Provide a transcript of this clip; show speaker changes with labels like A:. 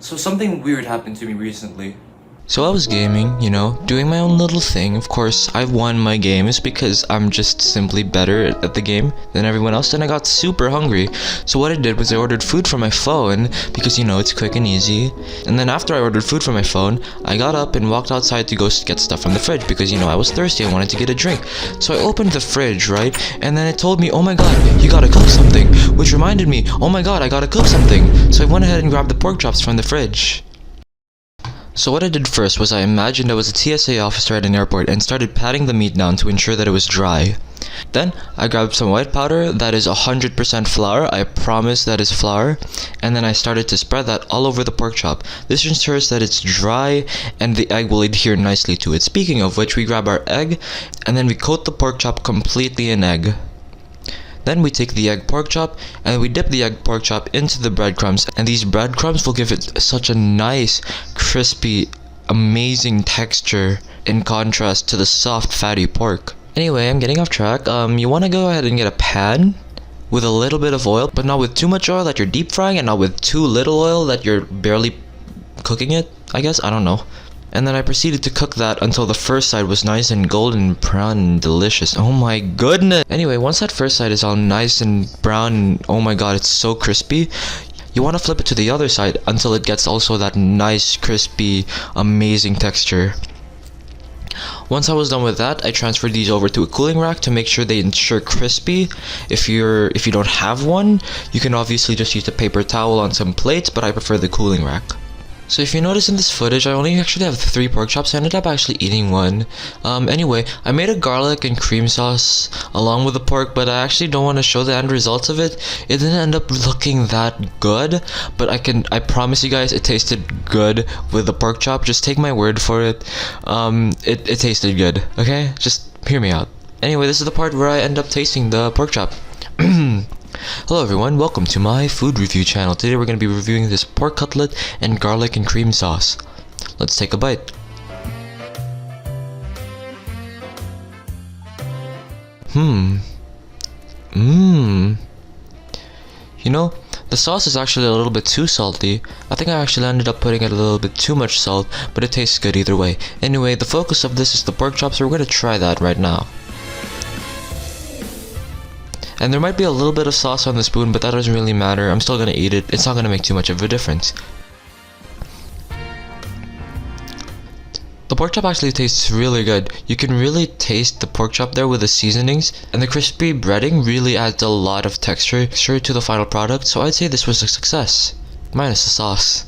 A: So something weird happened to me recently.
B: So I was gaming, doing my own little thing. Of course, I won my games because I'm just simply better at the game than everyone else, and I got super hungry. So what I did was I ordered food from my phone because, it's quick and easy. And then after I ordered food from my phone, I got up and walked outside to go get stuff from the fridge because, I was thirsty, I wanted to get a drink. So I opened the fridge, right? And then it told me, oh my god, you gotta cook something. Which reminded me, oh my god, I gotta cook something. So I went ahead and grabbed the pork chops from the fridge. So what I did first was I imagined I was a TSA officer at an airport and started patting the meat down to ensure that it was dry. Then I grabbed some white powder that is 100% flour, I promise that is flour, and then I started to spread that all over the pork chop. This ensures that it's dry and the egg will adhere nicely to it. Speaking of which, we grab our egg and then we coat the pork chop completely in egg. Then we take the egg pork chop and we dip the egg pork chop into the breadcrumbs, and these breadcrumbs will give it such a nice, crispy, amazing texture in contrast to the soft, fatty pork. Anyway, I'm getting off track. You want to go ahead and get a pan with a little bit of oil, but not with too much oil that you're deep frying and not with too little oil that you're barely cooking it, I guess. I don't know. And then I proceeded to cook that until the first side was nice and golden brown and delicious. Oh my goodness! Anyway, once that first side is all nice and brown and oh my god, it's so crispy, you want to flip it to the other side until it gets also that nice, crispy, amazing texture. Once I was done with that, I transferred these over to a cooling rack to make sure they ensure crispy. If you don't have one, you can obviously just use a paper towel on some plates, but I prefer the cooling rack. So if you notice in this footage, I only actually have 3 pork chops. I ended up actually eating one. Anyway, I made a garlic and cream sauce along with the pork, but I actually don't want to show the end results of it. It didn't end up looking that good, but I promise you guys it tasted good with the pork chop. Just take my word for it. It tasted good, okay? Just hear me out. Anyway, this is the part where I end up tasting the pork chop. Hello everyone, welcome to my food review channel. Today we're going to be reviewing this pork cutlet and garlic and cream sauce. Let's take a bite. The sauce is actually a little bit too salty. I think I actually ended up putting it a little bit too much salt, but it tastes good either way. Anyway, the focus of this is the pork chops, so we're going to try that right now. And there might be a little bit of sauce on the spoon, but that doesn't really matter. I'm still gonna eat it. It's not gonna make too much of a difference. The pork chop actually tastes really good. You can really taste the pork chop there with the seasonings, and the crispy breading really adds a lot of texture to the final product, so I'd say this was a success. Minus the sauce.